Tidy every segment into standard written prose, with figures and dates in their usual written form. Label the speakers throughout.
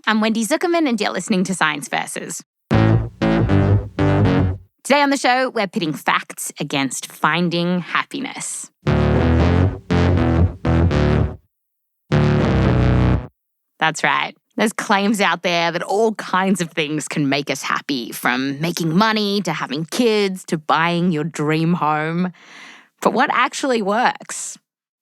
Speaker 1: I'm Wendy Zuckerman, and you're listening to Science Versus. Today on the show, we're pitting facts against finding happiness. That's right. There's claims out there that all kinds of things can make us happy, from making money to having kids to buying your dream home. But what actually works?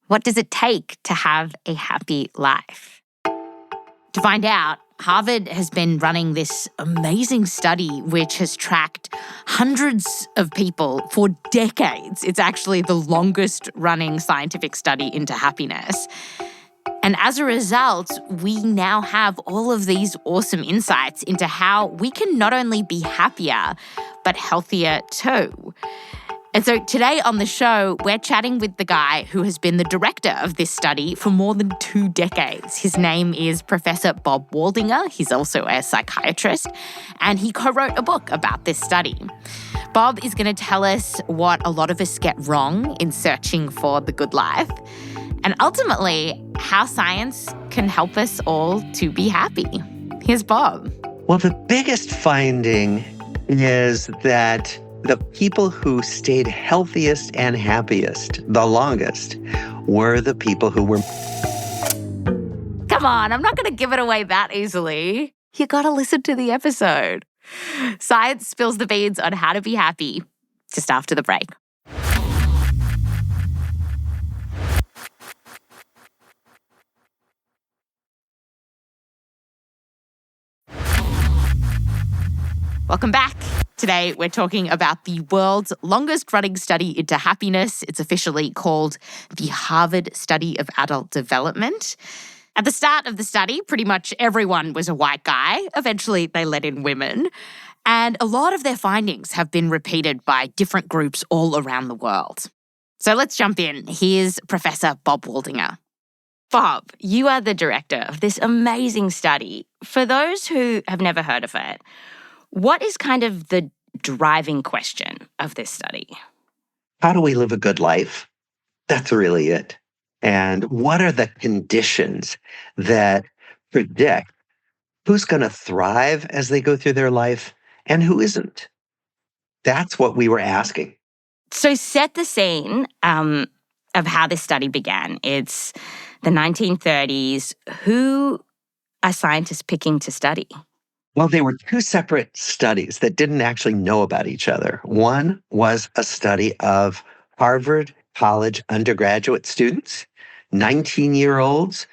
Speaker 1: What does it take to have a happy life? To find out, Harvard has been running this amazing study which has tracked hundreds of people for decades. It's actually the longest running scientific study into happiness. And as a result, we now have all of these awesome insights into how we can not only be happier, but healthier too. And so today on the show, we're chatting with the guy who has been the director of this study for more than 2 decades. His name is Professor Bob Waldinger. He's also a psychiatrist, and he co-wrote a book about this study. Bob is going to tell us what a lot of us get wrong in searching for the good life, and ultimately, how science can help us all to be happy. Here's Bob.
Speaker 2: Well, the biggest finding is that the people who stayed healthiest and happiest the longest were the people who were...
Speaker 1: Come on, I'm not going to give it away that easily. You got to listen to the episode. Science spills the beans on how to be happy just after the break. Welcome back. Today, we're talking about the world's longest-running study into happiness. It's officially called the Harvard Study of Adult Development. At the start of the study, pretty much everyone was a white guy. Eventually, they let in women. And a lot of their findings have been repeated by different groups all around the world. So let's jump in. Here's Professor Bob Waldinger. Bob, you are the director of this amazing study. For those who have never heard of it, what is kind of the driving question of this study?
Speaker 2: How do we live a good life? That's really it. And what are the conditions that predict who's going to thrive as they go through their life and who isn't? That's what we were asking.
Speaker 1: So set the scene of how this study began. It's the 1930s. Who are scientists picking to study?
Speaker 2: Well, they were 2 separate studies that didn't actually know about each other. One was a study of Harvard College undergraduate students, 19-year-olds,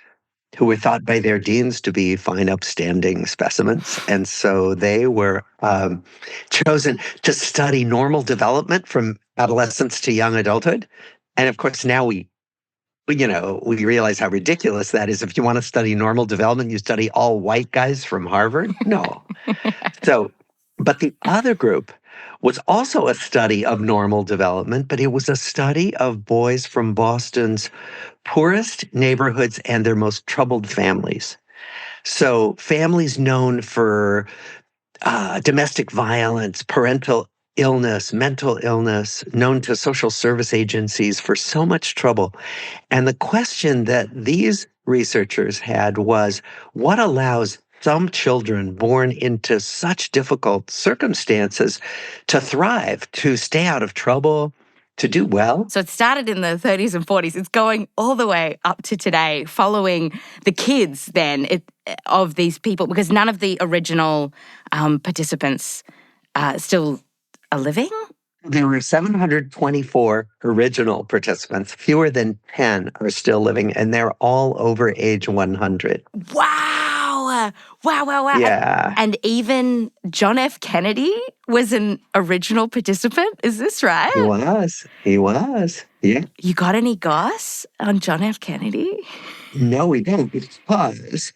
Speaker 2: who were thought by their deans to be fine, upstanding specimens. And so they were chosen to study normal development from adolescence to young adulthood. And of course, now we realize how ridiculous that is. If you want to study normal development, you study all white guys from Harvard? No. But the other group was also a study of normal development, but it was a study of boys from Boston's poorest neighborhoods and their most troubled families. So families known for domestic violence, parental illness, mental illness, known to social service agencies for so much trouble. And the question that these researchers had was, what allows some children born into such difficult circumstances to thrive, to stay out of trouble, to do well?
Speaker 1: So it started in the 30s and 40s. It's going all the way up to today, following the kids then of these people, because none of the original participants still are living?
Speaker 2: There were 724 original participants. Fewer than 10 are still living, and they're all over age 100.
Speaker 1: Wow. Wow.
Speaker 2: Yeah.
Speaker 1: And even John F. Kennedy was an original participant? Is this right?
Speaker 2: He was. Yeah.
Speaker 1: You got any goss on John F. Kennedy?
Speaker 2: No, we don't, because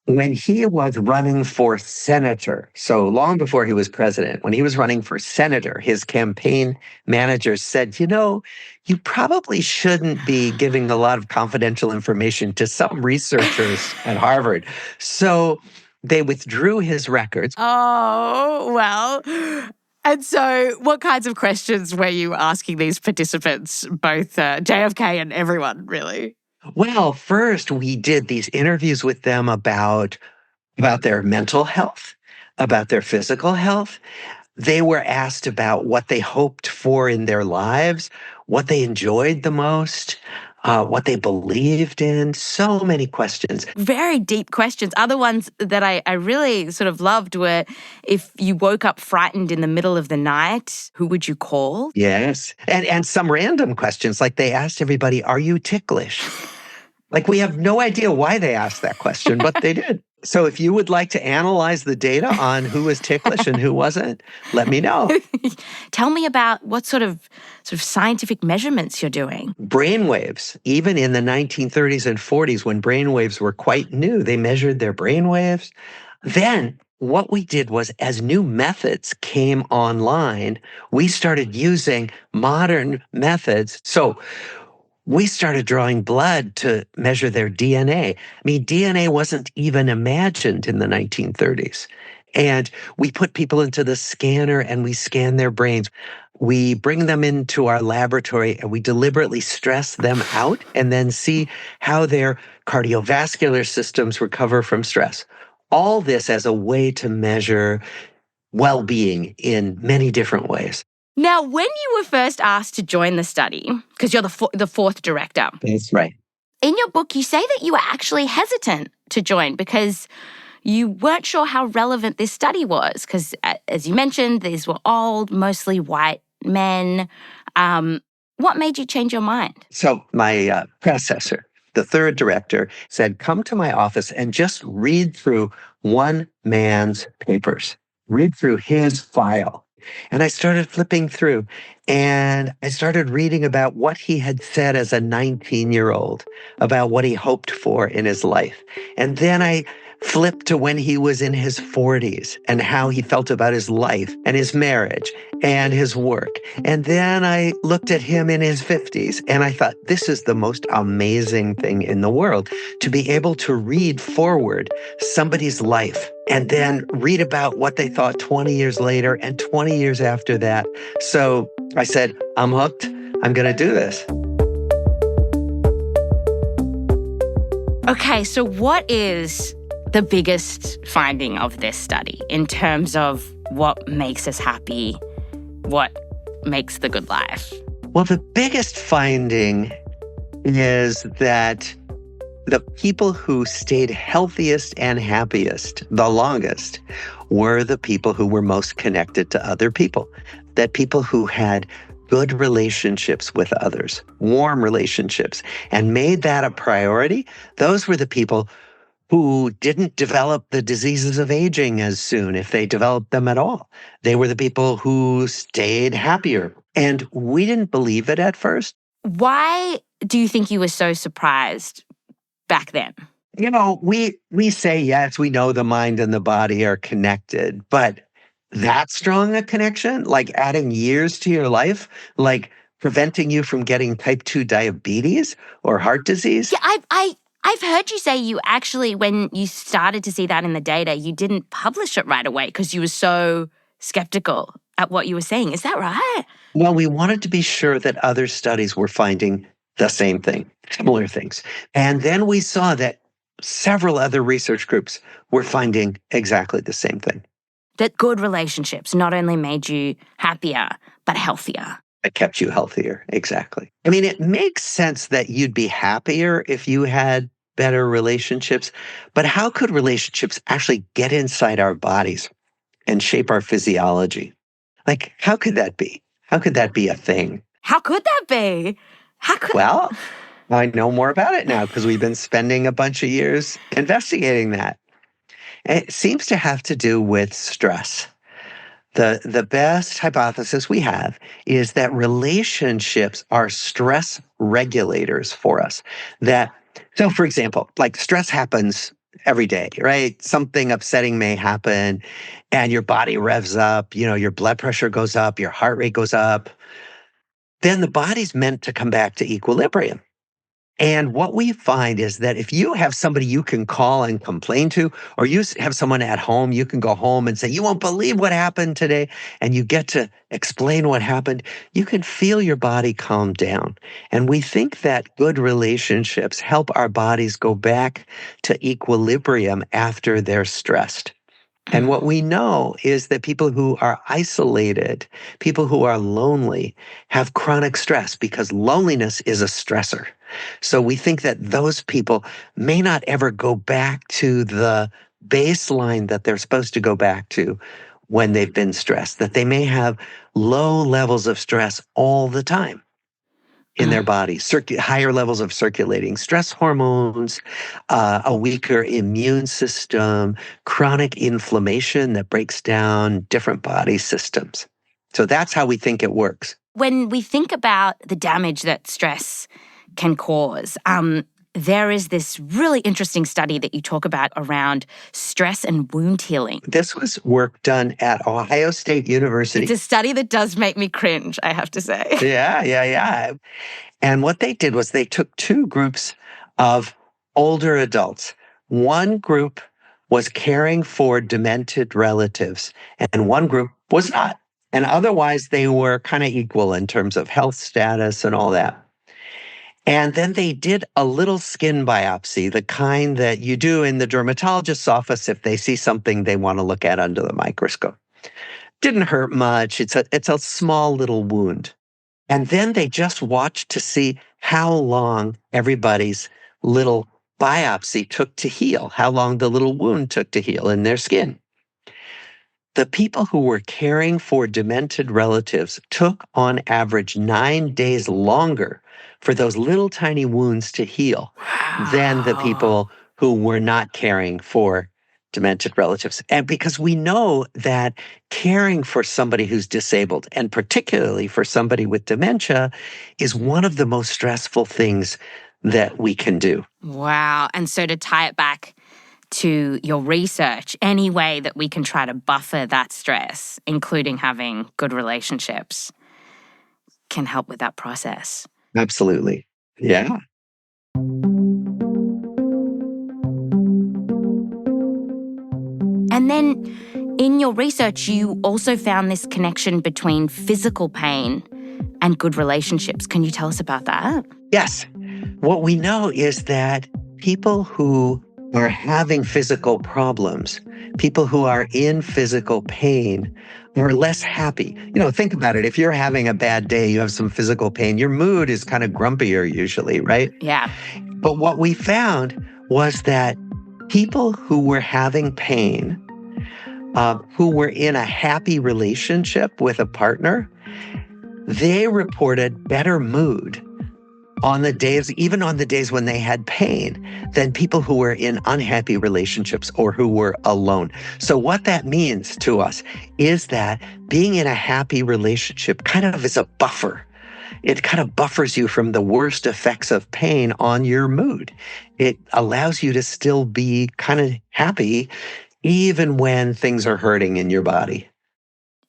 Speaker 2: when he was running for senator, so long before he was president, when he was running for senator, his campaign manager said, you probably shouldn't be giving a lot of confidential information to some researchers at Harvard. So they withdrew his records.
Speaker 1: Oh, well. And so what kinds of questions were you asking these participants, both JFK and everyone, really?
Speaker 2: Well, first we did these interviews with them about about their mental health, about their physical health. They were asked about what they hoped for in their lives, what they enjoyed the most, what they believed in. So many questions.
Speaker 1: Very deep questions. Other ones that I really sort of loved were, if you woke up frightened in the middle of the night, who would you call?
Speaker 2: Yes. And some random questions, like they asked everybody, are you ticklish? Like we have no idea why they asked that question, but they did. So if you would like to analyze the data on who was ticklish and who wasn't, let me know.
Speaker 1: Tell me about what sort of scientific measurements you're doing.
Speaker 2: Brainwaves, even in the 1930s and 40s when brainwaves were quite new, they measured their brainwaves. Then what we did was, as new methods came online, we started using modern methods. So we started drawing blood to measure their DNA. I mean, DNA wasn't even imagined in the 1930s. And we put people into the scanner and we scan their brains. We bring them into our laboratory and we deliberately stress them out and then see how their cardiovascular systems recover from stress. All this as a way to measure well being in many different ways.
Speaker 1: Now, when you were first asked to join the study, because you're the fourth director,
Speaker 2: That's right.
Speaker 1: in your book, you say that you were actually hesitant to join because you weren't sure how relevant this study was. Because, as you mentioned, these were old, mostly white men. What made you change your mind?
Speaker 2: So my predecessor, the third director, said, come to my office and just read through one man's papers, read through his file. And I started flipping through and I started reading about what he had said as a 19-year-old, about what he hoped for in his life. And then I flipped to when he was in his 40s and how he felt about his life and his marriage and his work. And then I looked at him in his 50s and I thought, this is the most amazing thing in the world, to be able to read forward somebody's life and then read about what they thought 20 years later and 20 years after that. So I said, I'm hooked. I'm going to do this.
Speaker 1: Okay, so what is the biggest finding of this study in terms of what makes us happy, what makes the good life?
Speaker 2: Well, the biggest finding is that the people who stayed healthiest and happiest the longest were the people who were most connected to other people, that people who had good relationships with others, warm relationships, and made that a priority. Those were the people who didn't develop the diseases of aging as soon, if they developed them at all. They were the people who stayed happier. And we didn't believe it at first.
Speaker 1: Why do you think you were so surprised back then?
Speaker 2: You know, we say, yes, we know the mind and the body are connected, but that strong a connection, like adding years to your life, like preventing you from getting type 2 diabetes or heart disease?
Speaker 1: Yeah, I've heard you say you actually, when you started to see that in the data, you didn't publish it right away because you were so skeptical at what you were saying. Is that right?
Speaker 2: Well, we wanted to be sure that other studies were finding the same thing, similar things. And then we saw that several other research groups were finding exactly the same thing.
Speaker 1: That good relationships not only made you happier, but healthier.
Speaker 2: It kept you healthier. Exactly. I mean, it makes sense that you'd be happier if you had better relationships, but how could relationships actually get inside our bodies and shape our physiology? Like, how could that be? How could that be a thing?
Speaker 1: How could that be?
Speaker 2: Well, I know more about it now because we've been spending a bunch of years investigating that. It seems to have to do with stress. The best hypothesis we have is that relationships are stress regulators for us. So for example, like stress happens every day, right? Something upsetting may happen and your body revs up, your blood pressure goes up, your heart rate goes up. Then the body's meant to come back to equilibrium. And what we find is that if you have somebody you can call and complain to, or have someone at home, you can go home and say, you won't believe what happened today, and you get to explain what happened, you can feel your body calm down. And we think that good relationships help our bodies go back to equilibrium after they're stressed. And what we know is that people who are isolated, people who are lonely, have chronic stress because loneliness is a stressor. So we think that those people may not ever go back to the baseline that they're supposed to go back to when they've been stressed, that they may have low levels of stress all the time in their body, higher levels of circulating stress hormones, a weaker immune system, chronic inflammation that breaks down different body systems. So that's how we think it works.
Speaker 1: When we think about the damage that stress can cause, there is this really interesting study that you talk about around stress and wound healing.
Speaker 2: This was work done at Ohio State University.
Speaker 1: It's a study that does make me cringe, I have to say.
Speaker 2: Yeah. And what they did was they took two groups of older adults. One group was caring for demented relatives, and one group was not. And otherwise, they were kind of equal in terms of health status and all that. And then they did a little skin biopsy, the kind that you do in the dermatologist's office if they see something they want to look at under the microscope. Didn't hurt much. It's a small little wound. And then they just watched to see how long everybody's little biopsy took to heal, how long the little wound took to heal in their skin. The people who were caring for demented relatives took on average 9 days longer for those little tiny wounds to heal than the people who were not caring for demented relatives. And because we know that caring for somebody who's disabled, and particularly for somebody with dementia, is one of the most stressful things that we can do.
Speaker 1: Wow. And so to tie it back to your research, any way that we can try to buffer that stress, including having good relationships, can help with that process.
Speaker 2: Absolutely. Yeah.
Speaker 1: And then in your research, you also found this connection between physical pain and good relationships. Can you tell us about that?
Speaker 2: Yes. What we know is that people who are having physical problems, people who are in physical pain, are less happy. Think about it. If you're having a bad day, you have some physical pain, your mood is kind of grumpier usually, right?
Speaker 1: Yeah.
Speaker 2: But what we found was that people who were having pain, who were in a happy relationship with a partner, they reported better mood even on the days when they had pain, than people who were in unhappy relationships or who were alone. So what that means to us is that being in a happy relationship kind of is a buffer. It kind of buffers you from the worst effects of pain on your mood. It allows you to still be kind of happy even when things are hurting in your body.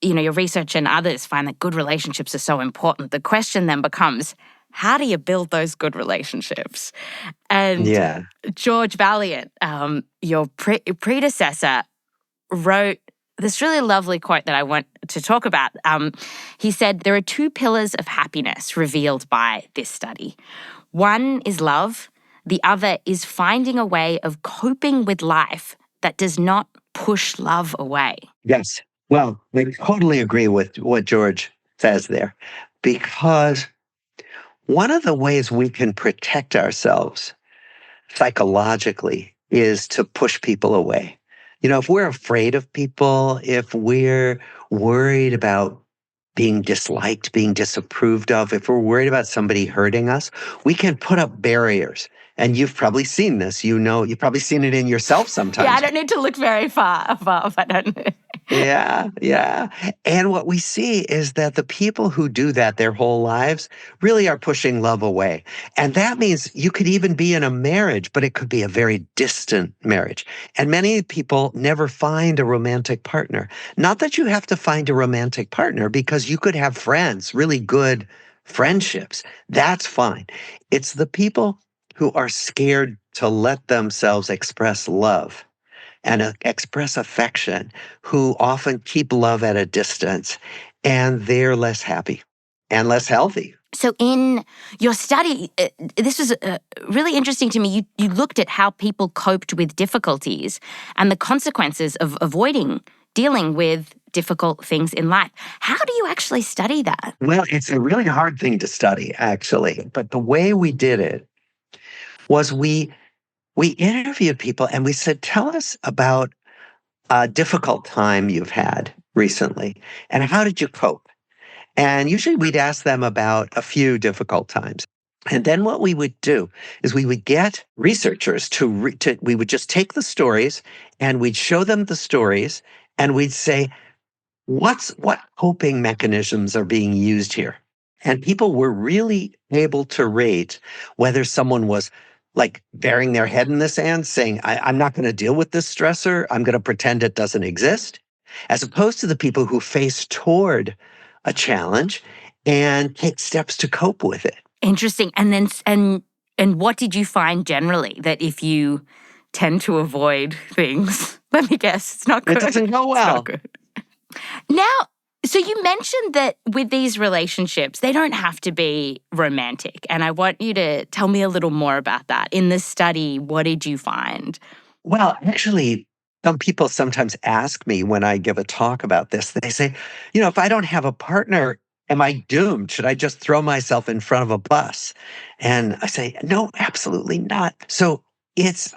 Speaker 1: Your research and others find that good relationships are so important. The question then becomes, how do you build those good relationships? And
Speaker 2: Yeah.
Speaker 1: George Valiant, your predecessor, wrote this really lovely quote that I want to talk about. He said, there are two pillars of happiness revealed by this study. One is love. The other is finding a way of coping with life that does not push love away.
Speaker 2: Yes. Well, I totally agree with what George says there, because one of the ways we can protect ourselves psychologically is to push people away. If we're afraid of people, if we're worried about being disliked, being disapproved of, if we're worried about somebody hurting us, we can put up barriers. And you've probably seen this. You've probably seen it in yourself sometimes.
Speaker 1: Yeah, I don't need to look very far above. I don't know.
Speaker 2: Yeah. And what we see is that the people who do that their whole lives really are pushing love away. And that means you could even be in a marriage, but it could be a very distant marriage. And many people never find a romantic partner. Not that you have to find a romantic partner, because you could have friends, really good friendships. That's fine. It's the people who are scared to let themselves express love and express affection, who often keep love at a distance, and they're less happy and less healthy.
Speaker 1: So in your study, this was really interesting to me. You looked at how people coped with difficulties and the consequences of avoiding dealing with difficult things in life. How do you actually study that?
Speaker 2: Well, it's a really hard thing to study, actually. But the way we did it was we interviewed people and we said, tell us about a difficult time you've had recently and how did you cope? And usually we'd ask them about a few difficult times. And then what we would do is we would get researchers we would just take the stories and we'd show them the stories and we'd say, what coping mechanisms are being used here? And people were really able to rate whether someone was like burying their head in the sand, saying, I'm not going to deal with this stressor. I'm going to pretend it doesn't exist, as opposed to the people who face toward a challenge and take steps to cope with it.
Speaker 1: Interesting. And what did you find generally? That if you tend to avoid things, let me guess, it's not good.
Speaker 2: It doesn't go
Speaker 1: It's
Speaker 2: well.
Speaker 1: not good. Now, so you mentioned that with these relationships, they don't have to be romantic. And I want you to tell me a little more about that. In this study, what did you find?
Speaker 2: Well, actually, some people sometimes ask me when I give a talk about this, they say, if I don't have a partner, am I doomed? Should I just throw myself in front of a bus? And I say, no, absolutely not. So it's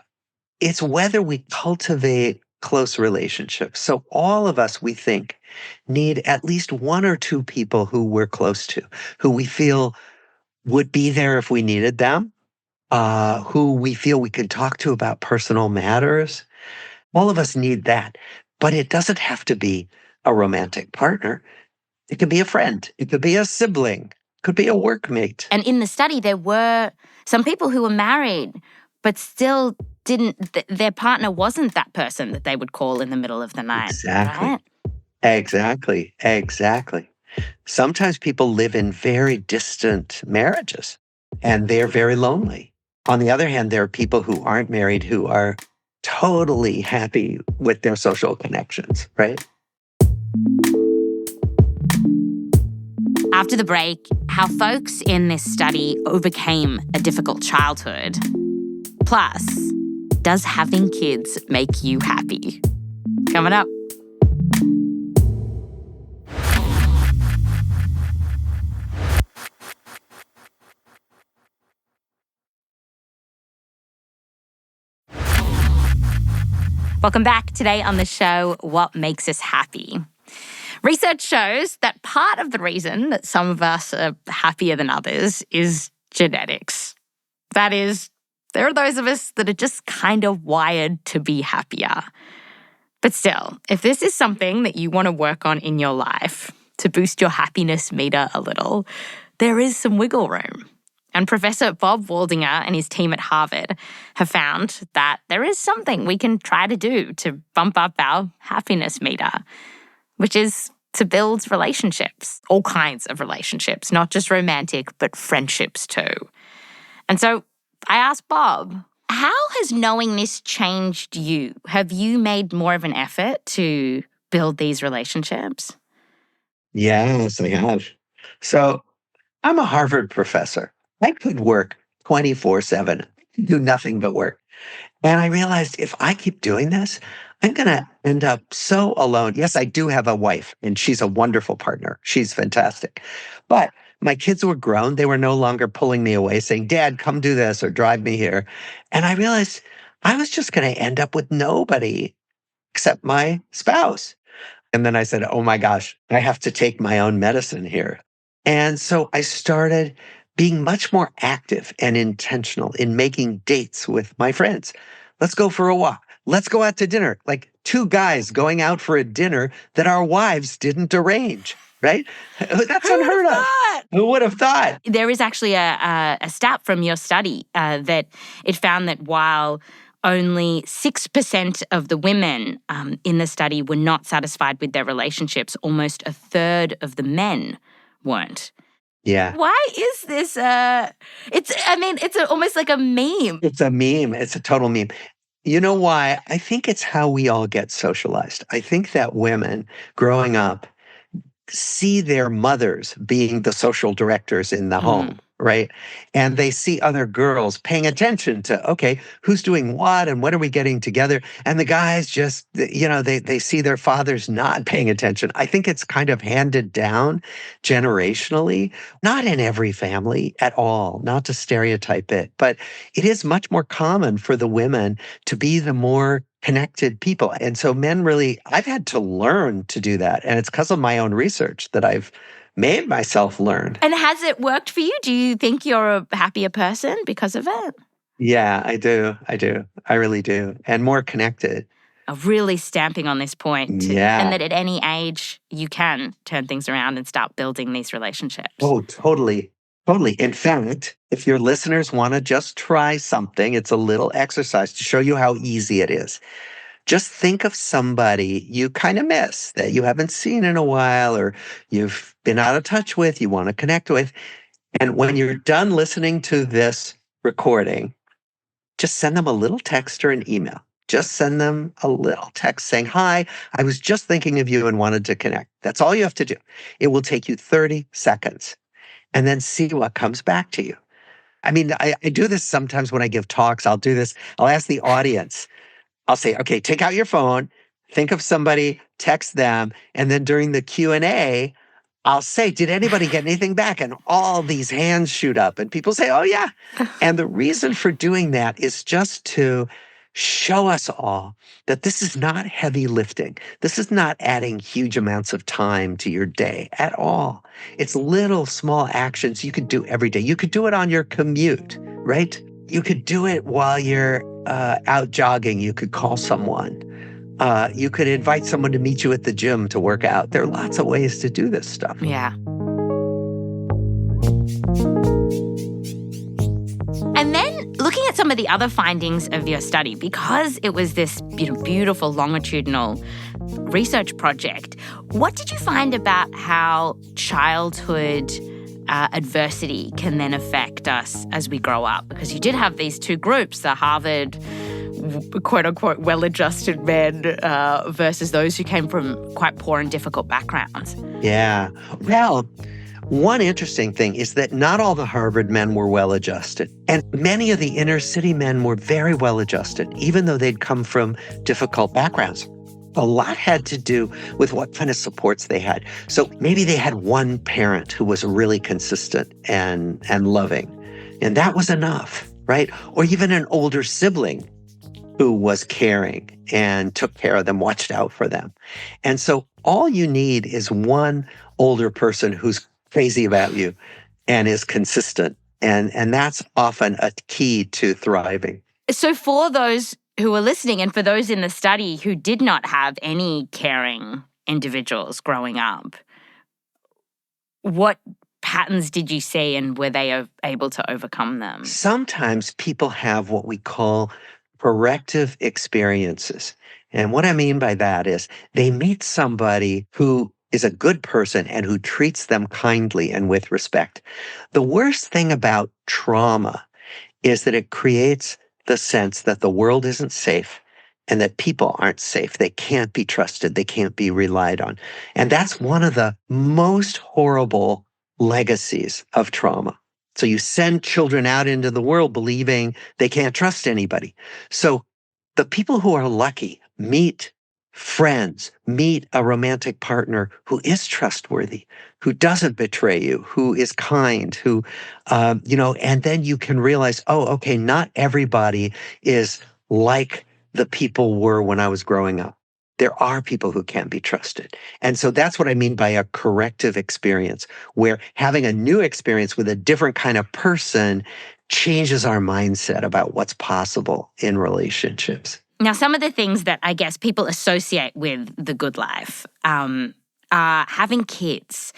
Speaker 2: whether we cultivate close relationships. So all of us, we think, need at least one or two people who we're close to, who we feel would be there if we needed them, who we feel we could talk to about personal matters. All of us need that. But it doesn't have to be a romantic partner. It could be a friend. It could be a sibling. It could be a workmate.
Speaker 1: And in the study, there were some people who were married, but still their partner wasn't that person that they would call in the middle of the night.
Speaker 2: Exactly.
Speaker 1: Right?
Speaker 2: Exactly. Sometimes people live in very distant marriages and they're very lonely. On the other hand, there are people who aren't married who are totally happy with their social connections, right?
Speaker 1: After the break, how folks in this study overcame a difficult childhood. Plus, does having kids make you happy? Coming up. Welcome back. Today on the show, what makes us happy? Research shows that part of the reason that some of us are happier than others is genetics. That is, there are those of us that are just kind of wired to be happier. But still, if this is something that you want to work on in your life to boost your happiness meter a little, there is some wiggle room. And Professor Bob Waldinger and his team at Harvard have found that there is something we can try to do to bump up our happiness meter, which is to build relationships, all kinds of relationships, not just romantic, but friendships too. And so I asked Bob, how has knowing this changed you? Have you made more of an effort to build these relationships?
Speaker 2: Yes, I have. So I'm a Harvard professor. I could work 24/7, do nothing but work. And I realized if I keep doing this, I'm going to end up so alone. Yes, I do have a wife, and she's a wonderful partner. She's fantastic. But my kids were grown. They were no longer pulling me away saying, Dad, come do this or drive me here. And I realized I was just going to end up with nobody except my spouse. And then I said, oh my gosh, I have to take my own medicine here. And so I started being much more active and intentional in making dates with my friends. Let's go for a walk. Let's go out to dinner. Like two guys going out for a dinner that our wives didn't arrange, right? That's unheard of. Who would have thought?
Speaker 1: There is actually a stat from your study that it found that while only 6% of the women in the study were not satisfied with their relationships, almost a third of the men weren't.
Speaker 2: Yeah.
Speaker 1: Why is this it's almost like a meme.
Speaker 2: It's a meme. It's a total meme. You know why? I think it's how we all get socialized. I think that women growing up see their mothers being the social directors in the home,
Speaker 1: Mm.
Speaker 2: right? And they see other girls paying attention to, okay, who's doing what and what are we getting together? And the guys just, they see their fathers not paying attention. I think it's kind of handed down generationally, not in every family at all, not to stereotype it, but it is much more common for the women to be the more connected people. And so men really, I've had to learn to do that. And it's because of my own research that I've made myself learn.
Speaker 1: And has it worked for you? Do you think you're a happier person because of it?
Speaker 2: Yeah, I do. I do. I really do. And more connected.
Speaker 1: Really stamping on this point, and
Speaker 2: Yeah.
Speaker 1: that at any age you can turn things around and start building these relationships.
Speaker 2: Oh, totally. Totally. In fact, if your listeners want to just try something, it's a little exercise to show you how easy it is. Just think of somebody you kind of miss that you haven't seen in a while or you've been out of touch with, you want to connect with. And when you're done listening to this recording, just send them a little text or an email. Just send them a little text saying, "Hi, I was just thinking of you and wanted to connect." That's all you have to do. It will take you 30 seconds and then see what comes back to you. I mean, I do this sometimes when I give talks. I'll do this. I'll ask the audience, I'll say, okay, take out your phone, think of somebody, text them, and then during the Q&A, I'll say, did anybody get anything back? And all these hands shoot up and people say, oh yeah. And the reason for doing that is just to show us all that this is not heavy lifting. This is not adding huge amounts of time to your day at all. It's little small actions you could do every day. You could do it on your commute, right? You could do it while you're out jogging. You could call someone. You could invite someone to meet you at the gym to work out. There are lots of ways to do this stuff.
Speaker 1: Yeah. And then looking at some of the other findings of your study, because it was this beautiful longitudinal research project, what did you find about how childhood adversity can then affect us as we grow up? Because you did have these two groups, the Harvard quote-unquote well-adjusted men versus those who came from quite poor and difficult backgrounds.
Speaker 2: Yeah. Well, one interesting thing is that not all the Harvard men were well-adjusted. And many of the inner city men were very well-adjusted, even though they'd come from difficult backgrounds. A lot had to do with what kind of supports they had. So maybe they had one parent who was really consistent and loving, and that was enough, right? Or even an older sibling who was caring and took care of them, watched out for them. And so all you need is one older person who's crazy about you and is consistent. And that's often a key to thriving.
Speaker 1: So for those who are listening and for those in the study who did not have any caring individuals growing up, what patterns did you see and were they able to overcome them?
Speaker 2: Sometimes people have what we call corrective experiences. And what I mean by that is they meet somebody who is a good person and who treats them kindly and with respect. The worst thing about trauma is that it creates the sense that the world isn't safe and that people aren't safe. They can't be trusted. They can't be relied on. And that's one of the most horrible legacies of trauma. So you send children out into the world believing they can't trust anybody. So the people who are lucky meet friends, meet a romantic partner who is trustworthy, who doesn't betray you, who is kind, who, and then you can realize, oh, okay, not everybody is like the people were when I was growing up. There are people who can't be trusted. And so that's what I mean by a corrective experience, where having a new experience with a different kind of person changes our mindset about what's possible in relationships.
Speaker 1: Now, some of the things that I guess people associate with the good life are having kids.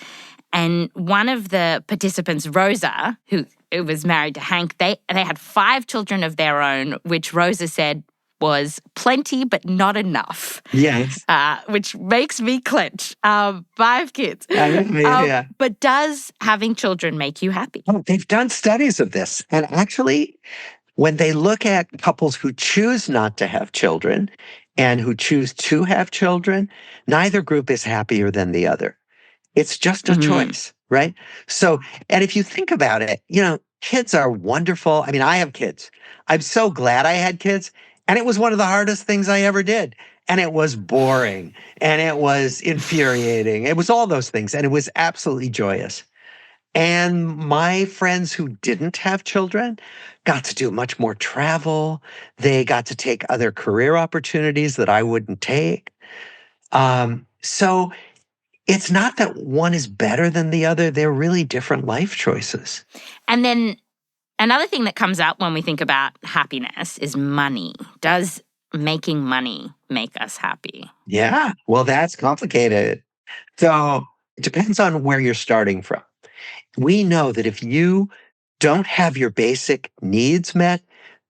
Speaker 1: And one of the participants, Rosa, who was married to Hank, they had 5 children of their own, which Rosa said was plenty but not enough,
Speaker 2: Yes.
Speaker 1: which makes me clench. 5 kids.
Speaker 2: Yeah.
Speaker 1: But does having children make you happy?
Speaker 2: Oh, they've done studies of this. And actually, when they look at couples who choose not to have children and who choose to have children, neither group is happier than the other. It's just a
Speaker 1: Mhm.
Speaker 2: choice, right? So, and if you think about it, kids are wonderful. I mean, I have kids. I'm so glad I had kids. And it was one of the hardest things I ever did. And it was boring and it was infuriating. It was all those things. And it was absolutely joyous. And my friends who didn't have children got to do much more travel. They got to take other career opportunities that I wouldn't take. So it's not that one is better than the other. They're really different life choices.
Speaker 1: And then another thing that comes up when we think about happiness is money. Does making money make us happy?
Speaker 2: Yeah, well, that's complicated. So it depends on where you're starting from. We know that if you don't have your basic needs met,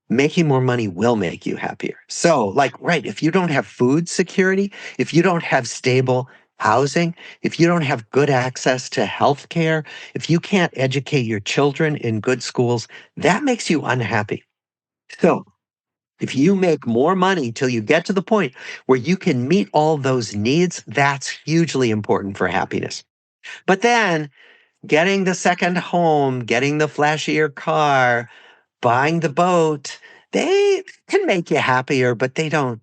Speaker 2: making more money will make you happier. So, like, right, if you don't have food security, if you don't have stable housing, if you don't have good access to health care, if you can't educate your children in good schools, that makes you unhappy. So, if you make more money till you get to the point where you can meet all those needs, that's hugely important for happiness. But then getting the second home, getting the flashier car, buying the boat, they can make you happier, but they don't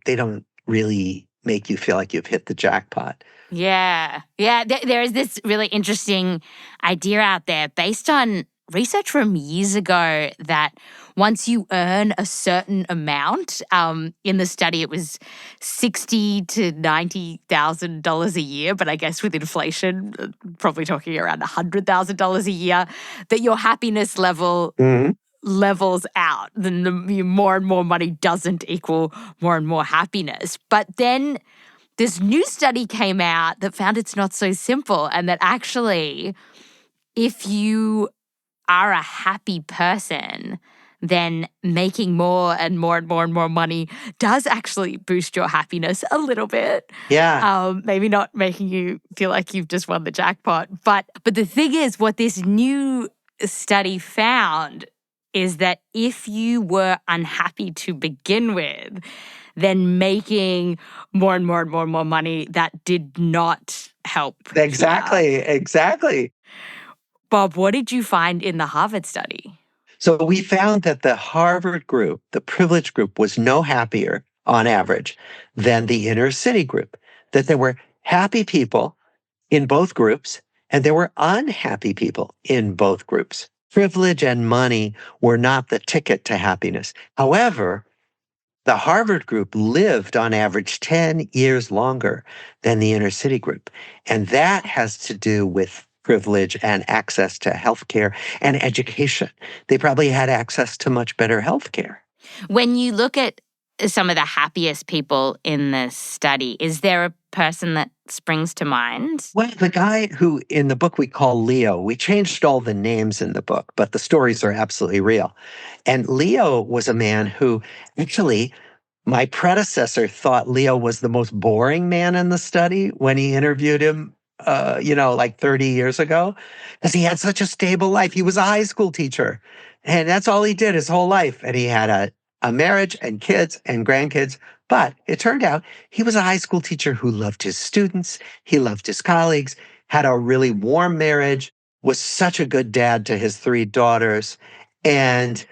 Speaker 2: really make you feel like you've hit the jackpot.
Speaker 1: Yeah. Yeah. There is this really interesting idea out there based on research from years ago that once you earn a certain amount, in the study it was $60,000 to $90,000 a year, but I guess with inflation, probably talking around $100,000 a year, that your happiness level
Speaker 2: Mhm.
Speaker 1: levels out. Then more and more money doesn't equal more and more happiness. But then this new study came out that found it's not so simple, and that actually, if you are a happy person, then making more and more and more and more money does actually boost your happiness a little bit.
Speaker 2: Yeah,
Speaker 1: Maybe not making you feel like you've just won the jackpot. But the thing is, what this new study found is that if you were unhappy to begin with, then making more and more and more and more money, that did not help here.
Speaker 2: exactly.
Speaker 1: Bob, what did you find in the Harvard study?
Speaker 2: So we found that the Harvard group, the privileged group, was no happier on average than the inner city group, that there were happy people in both groups and there were unhappy people in both groups. Privilege and money were not the ticket to happiness. However, the Harvard group lived on average 10 years longer than the inner city group. And that has to do with privilege and access to healthcare and education. They probably had access to much better healthcare.
Speaker 1: When you look at some of the happiest people in this study, is there a person that springs to mind?
Speaker 2: Well, the guy who in the book we call Leo, we changed all the names in the book, but the stories are absolutely real. And Leo was a man who actually my predecessor thought Leo was the most boring man in the study when he interviewed him, like 30 years ago, because he had such a stable life. He was a high school teacher, and that's all he did his whole life. And he had a marriage and kids and grandkids. But it turned out he was a high school teacher who loved his students, he loved his colleagues, had a really warm marriage, was such a good dad to his 3 daughters, and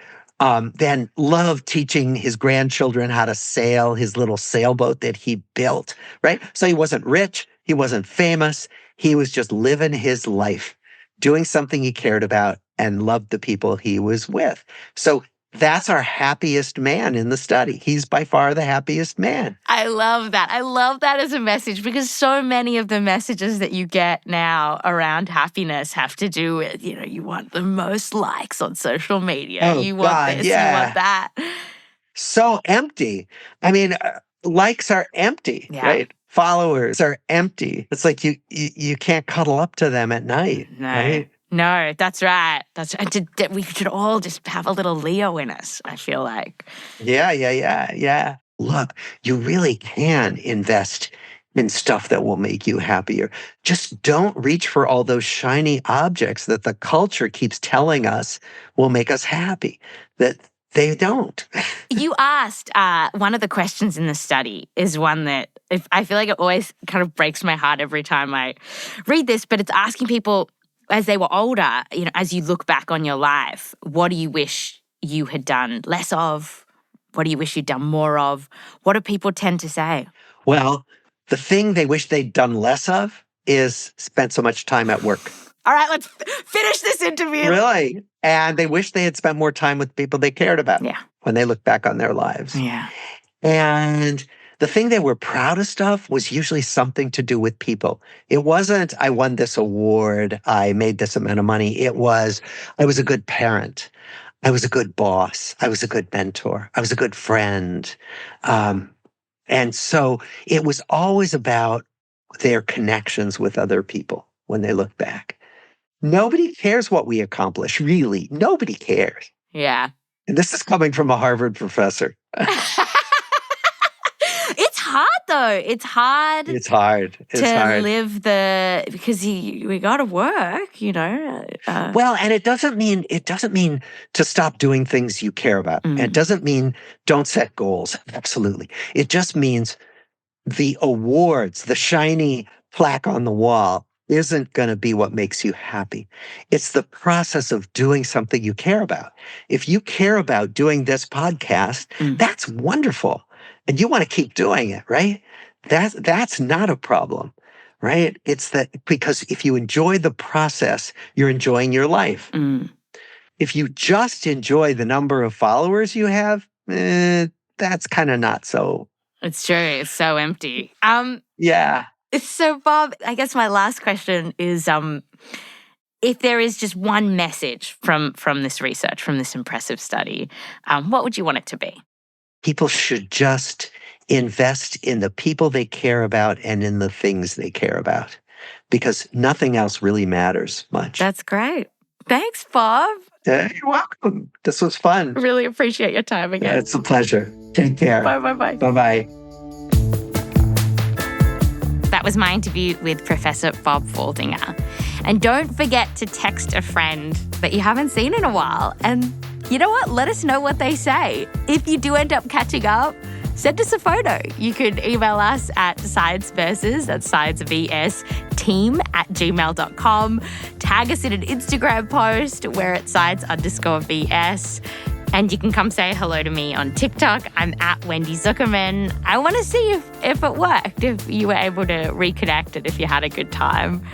Speaker 2: then loved teaching his grandchildren how to sail his little sailboat that he built, right? So he wasn't rich, he wasn't famous, he was just living his life, doing something he cared about and loved the people he was with. So that's our happiest man in the study. He's by far the happiest man.
Speaker 1: I love that. I love that as a message because so many of the messages that you get now around happiness have to do with, you want the most likes on social media.
Speaker 2: Oh,
Speaker 1: You want
Speaker 2: God,
Speaker 1: this, you want
Speaker 2: yeah.
Speaker 1: that.
Speaker 2: So empty. I mean, likes are empty,
Speaker 1: Yeah.
Speaker 2: right? Followers are empty. It's like you can't cuddle up to them at night,
Speaker 1: No.
Speaker 2: right?
Speaker 1: No, that's right. That's we should all just have a little Leo in us, I feel like.
Speaker 2: Yeah. look, you really can invest in stuff that will make you happier. Just don't reach for all those shiny objects that the culture keeps telling us will make us happy, that they don't.
Speaker 1: You asked, one of the questions in the study is one that I feel like it always kind of breaks my heart every time I read this, but it's asking people as they were older, as you look back on your life, what do you wish you had done less of? What do you wish you'd done more of? What do people tend to say?
Speaker 2: Well, the thing they wish they'd done less of is spent so much time at work.
Speaker 1: All right, let's finish this interview.
Speaker 2: Really? And they wish they had spent more time with people they cared about when they look back on their lives.
Speaker 1: Yeah.
Speaker 2: And the thing they were proudest of was usually something to do with people. It wasn't, I won this award, I made this amount of money. It was, I was a good parent. I was a good boss. I was a good mentor. I was a good friend. And so it was always about their connections with other people when they look back. Nobody cares what we accomplish, really. Nobody cares.
Speaker 1: Yeah.
Speaker 2: And this is coming from a Harvard professor.
Speaker 1: It's hard, though. It's hard.
Speaker 2: It's hard.
Speaker 1: Live because we got to work,
Speaker 2: Well, and it doesn't mean to stop doing things you care about.
Speaker 1: Mm.
Speaker 2: It doesn't mean don't set goals. Absolutely. It just means the awards, the shiny plaque on the wall isn't going to be what makes you happy. It's the process of doing something you care about. If you care about doing this podcast, that's wonderful. And you want to keep doing it, right? That's not a problem, right? It's that because if you enjoy the process, you're enjoying your life. If you just enjoy the number of followers you have, that's kind of not so.
Speaker 1: It's true. It's so empty.
Speaker 2: Yeah.
Speaker 1: So, Bob, I guess my last question is, if there is just one message from this research, from this impressive study, what would you want it to be?
Speaker 2: People should just invest in the people they care about and in the things they care about, because nothing else really matters much.
Speaker 1: That's great. Thanks, Bob.
Speaker 2: You're welcome. This was fun.
Speaker 1: Really appreciate your time again.
Speaker 2: It's a pleasure. Take care.
Speaker 1: Bye.
Speaker 2: Bye-bye.
Speaker 1: That was my interview with Professor Bob Waldinger. And don't forget to text a friend that you haven't seen in a while. And you know what? Let us know what they say. If you do end up catching up, send us a photo. You can email us at sciencevs, that's sciencevsteam@gmail.com. Tag us in an Instagram post. We're at science_VS. And you can come say hello to me on TikTok. I'm at Wendy Zuckerman. I want to see if it worked, if you were able to reconnect and if you had a good time.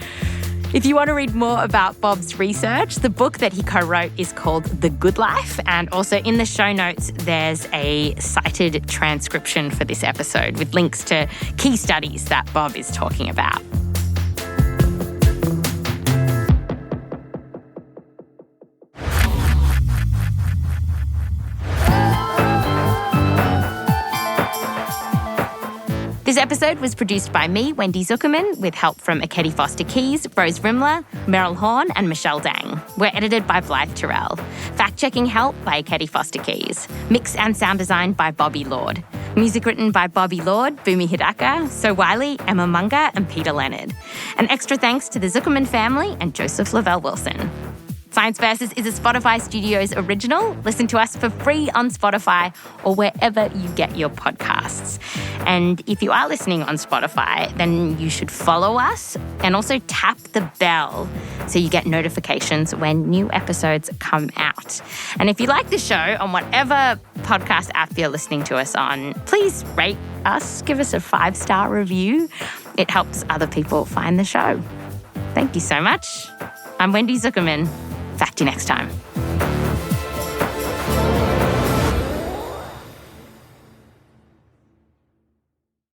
Speaker 1: If you want to read more about Bob's research, the book that he co-wrote is called The Good Life. And also in the show notes, there's a cited transcription for this episode with links to key studies that Bob is talking about. This episode was produced by me, Wendy Zuckerman, with help from Akedi Foster Keys, Rose Rimler, Meryl Horn, and Michelle Dang. We're edited by Blythe Terrell. Fact-checking help by Akedi Foster Keys. Mix and sound design by Bobby Lord. Music written by Bobby Lord, Bumi Hidaka, So Wiley, Emma Munga, and Peter Leonard. An extra thanks to the Zuckerman family and Joseph Lavelle Wilson. Science Versus is a Spotify Studios original. Listen to us for free on Spotify or wherever you get your podcasts. And if you are listening on Spotify, then you should follow us and also tap the bell so you get notifications when new episodes come out. And if you like the show on whatever podcast app you're listening to us on, please rate us, give us a 5-star review. It helps other people find the show. Thank you so much. I'm Wendy Zuckerman. Back to you next time.